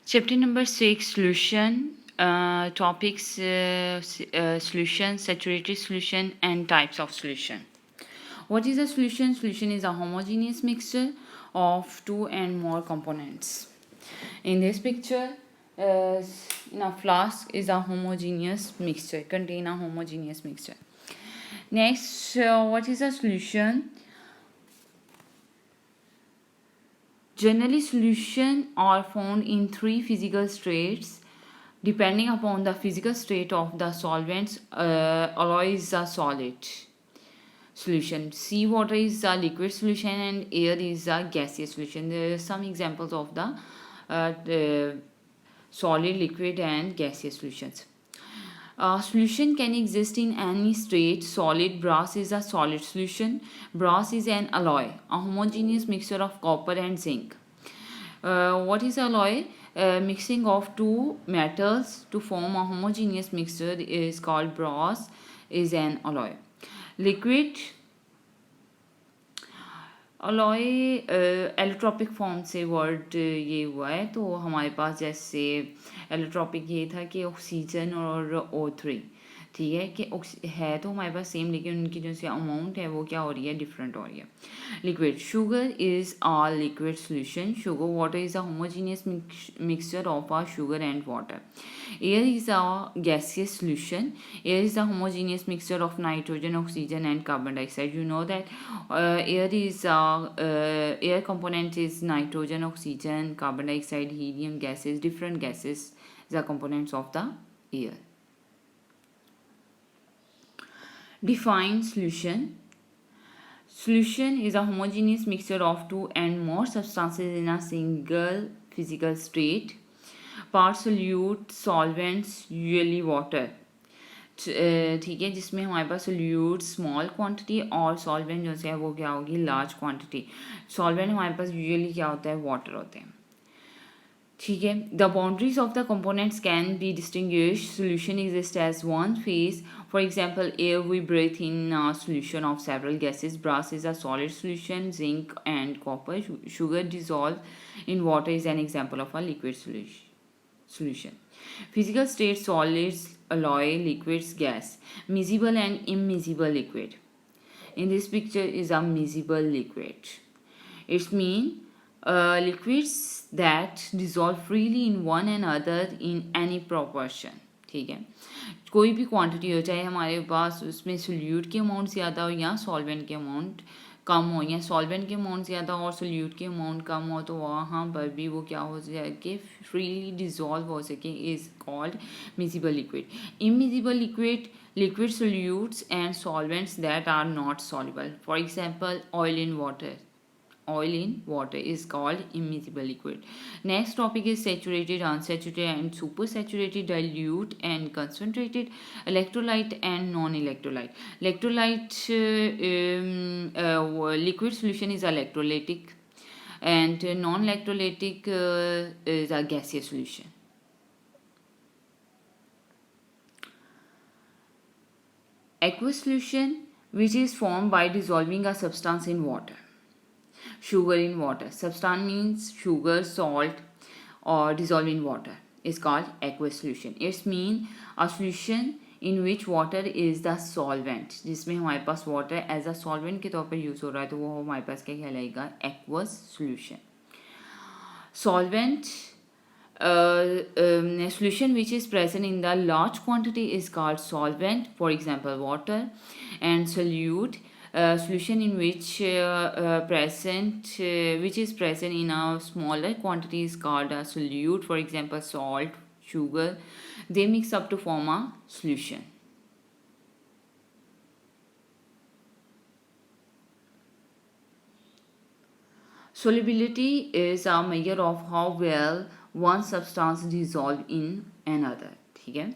Chapter number 6, solution. Topics, solution, saturated solution, and types of solution. What is a solution? Solution is a homogeneous mixture of two and more components. In this picture, in a flask is a homogeneous mixture, contain a homogeneous mixture. Next, what is a solution? Generally, solutions are found in three physical states. Depending upon the physical state of the solvents, alloy is a solid solution. Seawater is a liquid solution and air is a gaseous solution. There are some examples of the solid, liquid, and gaseous solutions. Solution can exist in any state. Solid brass is a solid solution. Brass is an alloy, a homogeneous mixture of copper and zinc. What is alloy? Mixing of two metals to form a homogeneous mixture is called brass, is an alloy. Liquid alloy allotropic form से word ये हुआ है, तो हमारे पास जैसे allotropic ये था कि ऑक्सीजन और O3, ठीक है, कि है तो हमारे पास सेम, लेकिन उनकी जो सी अमाउंट है वो क्या हो रही है, डिफरेंट हो रही है. Liquid sugar is a liquid solution. Sugar water is a homogeneous mixture of a sugar and water. Air is a gaseous solution. Air is a homogeneous mixture of nitrogen, oxygen, and carbon dioxide. You know that air component is nitrogen, oxygen, carbon dioxide, helium gases. Different gases the components of the air. Define solution. Solution is a homogeneous mixture of two and more substances in a single physical state. Part solute, solvents, usually water. ठीक है, जिसमें हमारे पास solute small quantity और solvent जो है वो क्या होगी, लार्ज क्वांटिटी. सॉल्वेंट हमारे पास यूजुअली क्या होता है, वाटर होते हैं. ठीक है. The boundaries of the components can be distinguish. Solution exist as one phase. For example, air we breathe in a solution of several gases. Brass is a solid solution. Zinc and copper. Sugar dissolved in water is an example of a liquid solution. Physical state: solids, alloy, liquids, gas. Miscible and immiscible liquid. In this picture is a miscible liquid. It means liquids that dissolve freely in one another in any proportion. ठीक है, कोई भी quantity हो, चाहे हमारे पास उसमें solute की amount ज़्यादा हो या सॉल्वेंट की अमाउंट कम हो, या सॉल्वेंट की अमाउंट ज़्यादा और सोल्यूट की अमाउंट कम हो, तो वहाँ पर भी वो क्या हो सके, फ्रीली डिजॉल्व हो सके, is called miscible liquid. Immiscible liquid, liquid solutes and solvents that are not soluble. For example, oil in water. Oil in water is called immiscible liquid. Next topic is saturated, unsaturated, and supersaturated, dilute and concentrated, electrolyte and non-electrolyte. Electrolyte liquid solution is electrolytic, and non-electrolytic is a gaseous solution. Aqueous solution, which is formed by dissolving a substance in water. Sugar in water. Substance means sugar, salt, or dissolved in water is called aqueous solution. It means a solution in which water is the solvent. जिसमें हमारे पास water as a solvent के तौर पर use हो रहा है, तो वो हमारे पास क्या कहलाएगा, aqueous solution. Solvent solution which is present in the large quantity is called solvent. For example, water. And solute, solution in which which is present in a smaller quantity is called a solute. For example, salt, sugar. They mix up to form a solution. Solubility is a measure of how well one substance dissolves in another. ठीक है.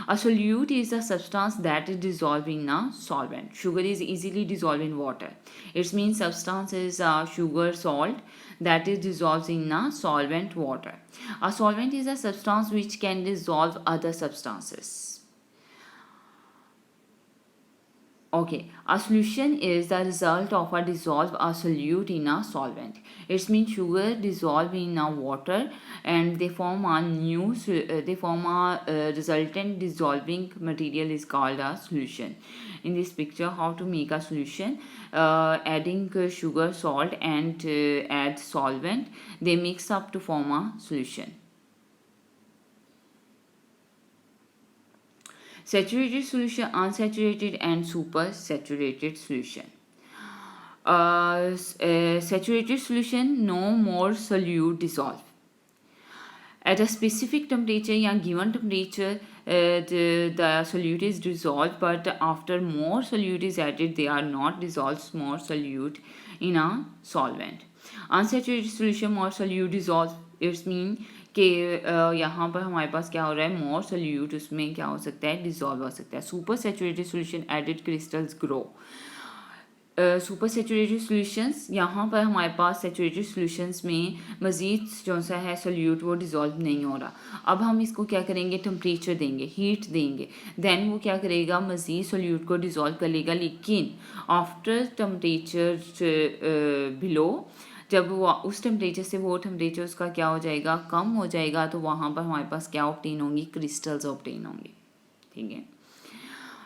A solute is a substance that is dissolved in a solvent. Sugar is easily dissolved in water. It means substance is sugar, salt that is dissolved in a solvent, water. A solvent is a substance which can dissolve other substances. Okay, a solution is the result of a dissolve a solute in a solvent. It means sugar dissolve in a water and they form a resultant dissolving material is called a solution. In this picture, how to make a solution? Adding sugar, salt, and add solvent. They mix up to form a solution. Saturated solution, unsaturated, and supersaturated solution. Saturated solution, no more solute dissolve. At a specific temperature या given temperature, the solute is dissolved, but after more solute is added, they are not dissolved more solute in a solvent. Unsaturated solution, more solute dissolve. It's mean कि यहाँ पर हमारे पास क्या हो रहा है, मोर solute उसमें क्या हो सकता है, डिजॉल्व हो सकता है. Super saturated solution added crystals grow. Super saturated solutions, यहाँ पर हमारे पास सेचुरेटेड सोल्यूशंस में मज़ीद जो सा है सोल्यूट वो डिज़ोल्व नहीं हो रहा. अब हम इसको क्या करेंगे, टेम्परेचर देंगे, हीट देंगे, देन वो क्या करेगा, मज़ीद सोल्यूट को डिज़ोल्व कर लेगा. लेकिन आफ्टर टेम्परेचर बिलो, जब वो उस टेम्परेचर से वो टेम्परेचर उसका क्या हो जाएगा, कम हो जाएगा, तो वहाँ पर हमारे पास क्या ऑब्टेन होंगी, क्रिस्टल्स ऑब्टेन होंगे. ठीक है.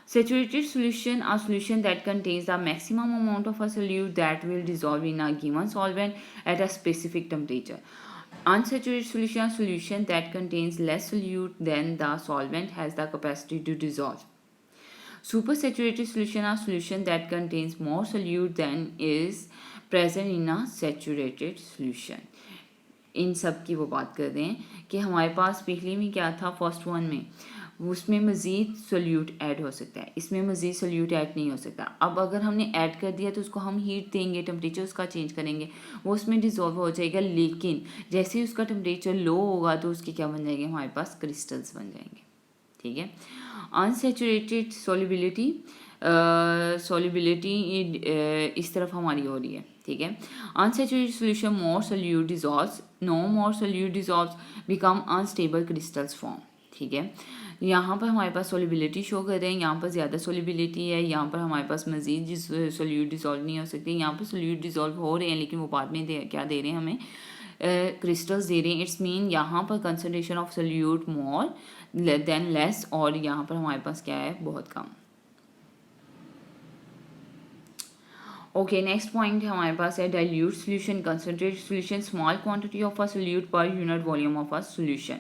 Saturated solution, a solution that contains the maximum amount of a solute that will dissolve in a given solvent at a specific temperature. Unsaturated solution, a solution that contains less solute than the solvent has the capacity to dissolve. Supersaturated solution, a solution that contains more solute than is present in a saturated solution. इन सब की वो बात कर रहे हैं कि हमारे पास पिछले में क्या था, फर्स्ट वन में उसमें मज़ीद सोल्यूट ऐड हो सकता है, इसमें मज़ीद सोल्यूट ऐड नहीं हो सकता. अब अगर हमने ऐड कर दिया तो उसको हम हीट देंगे, टेम्परेचर उसका चेंज करेंगे, वो उसमें डिज़ोल्व हो जाएगा. लेकिन जैसे ही उसका टेम्परेचर लो होगा तो उसके क्या बन जाएंगे, हमारे पास क्रिस्टल्स बन जाएंगे. ठीक है. अनसेचुरेटेड सोलिबिलिटी, सोलिबिलिटी इस तरफ हमारी हो रही है. ठीक है. Unsaturated solution, more solute dissolves, no more solute dissolves, become unstable crystals form. ठीक है. यहाँ पर हमारे पास सोलिबिलिटी शो कर रहे हैं, यहाँ पर ज़्यादा सोलिबिलिटी है, यहाँ पर हमारे पास मज़ीद सोल्यूट डिज़ोल्व नहीं हो सकती. यहाँ पर सोल्यूट डिज़ोल्व हो रहे हैं लेकिन वो बाद में क्या दे रहे हैं हमें, क्रिस्टल्स दे रहे हैं. इट्स मीन यहाँ पर concentration of solute more than less, और यहाँ पर हमारे पास क्या है, बहुत कम. ओके, नेक्स्ट पॉइंट हमारे पास है dilute solution, concentrated solution, small quantity of a solute per unit volume of a solution.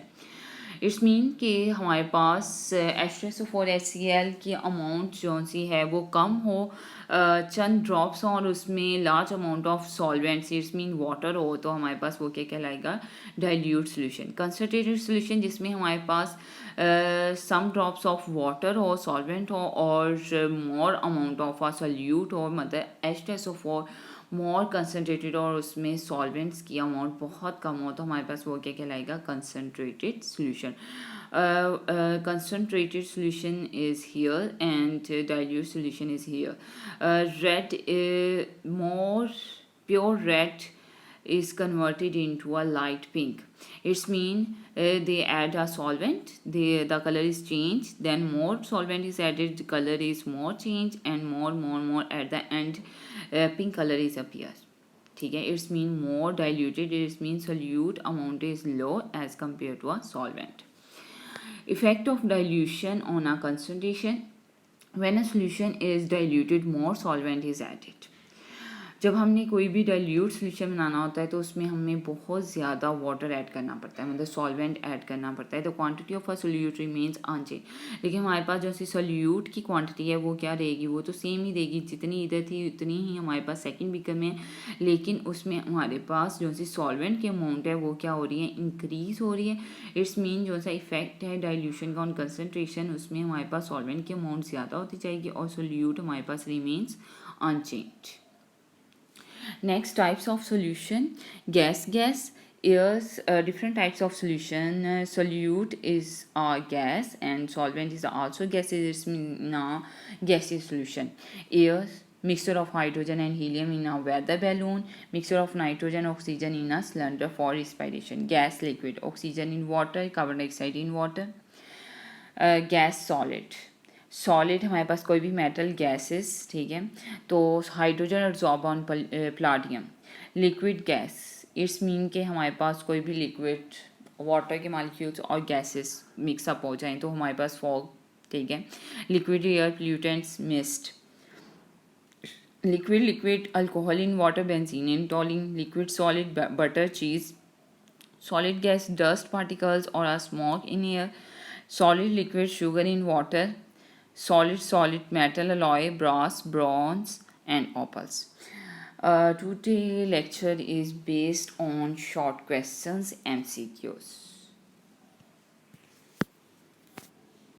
It's mean कि हमारे पास H2SO4 HCl की अमाउंट जो सी है वो कम हो, चंद ड्रॉप्स हों और उसमें large amount of solvents, it's mean water हो, तो हमारे पास वो क्या कहलाएगा, डाइल्यूट सोल्यूशन. कंसनट्रेटेड सोल्यूशन जिसमें हमारे पास सम ड्रॉप्स ऑफ वाटर हो, सॉल्वेंट हो, और more amount of a solute हो, मतलब H2SO4 मोर कंसनट्रेटेड और उसमें सॉल्वेंट्स की अमाउंट बहुत कम हो, तो हमारे पास वो क्या कहलाएगा, concentrated solution. Concentrated solution is here and dilute solution is here. Red, more pure red is converted into a light pink. It's mean they add a solvent, the color is changed, then more solvent is added, the color is more changed, and more at the end pink color is appears. ठीक है. It's mean more diluted, it means solute amount is low as compared to a solvent. Effect of dilution on a concentration. When a solution is diluted, more solvent is added. जब हमने कोई भी dilute solution बनाना होता है तो उसमें हमें बहुत ज़्यादा वाटर ऐड करना पड़ता है, मतलब सॉल्वेंट ऐड करना पड़ता है. तो quantity of a solute remains unchange. लेकिन हमारे पास जो सी सोल्यूट की क्वांटिटी है वो क्या रहेगी, वो तो सेम ही रहेगी, जितनी इधर थी उतनी ही हमारे पास सेकंड बीकर में. लेकिन उसमें हमारे पास जो सी सॉल्वेंट की अमाउंट है वो क्या हो रही है, इंक्रीज हो रही है. इट्स मीन जो सा इफेक्ट है डाइल्यूशन का ऑन कंसनट्रेशन, उसमें हमारे पास सॉल्वेंट की अमाउंट ज़्यादा होती जाएगी और सोल्यूट हमारे पास remains unchange. Next types of solution, gas, airs, different types of solution. Solute is gas and solvent is also gases. It's gaseous solution. Airs, mixture of hydrogen and helium in a weather balloon, mixture of nitrogen oxygen in a cylinder for respiration. Gas, liquid, oxygen in water, carbon dioxide in water. Gas, solid. Solid हमारे पास कोई भी metal gases, ठीक है, तो hydrogen absorb on platinum. Liquid gas, it's mean के हमारे पास कोई भी लिक्विड वाटर के मालिक्यूल्स और गैसेस मिक्सअप हो जाएं तो हमारे पास फॉग, ठीक है। Liquid air pollutants mist. Liquid alcohol in water benzene in toluene. Liquid solid butter cheese. Solid gas dust particles or a smoke in air. Solid liquid sugar in water. Solid metal alloy brass, bronze and opals. Today lecture is based on short questions MCQs.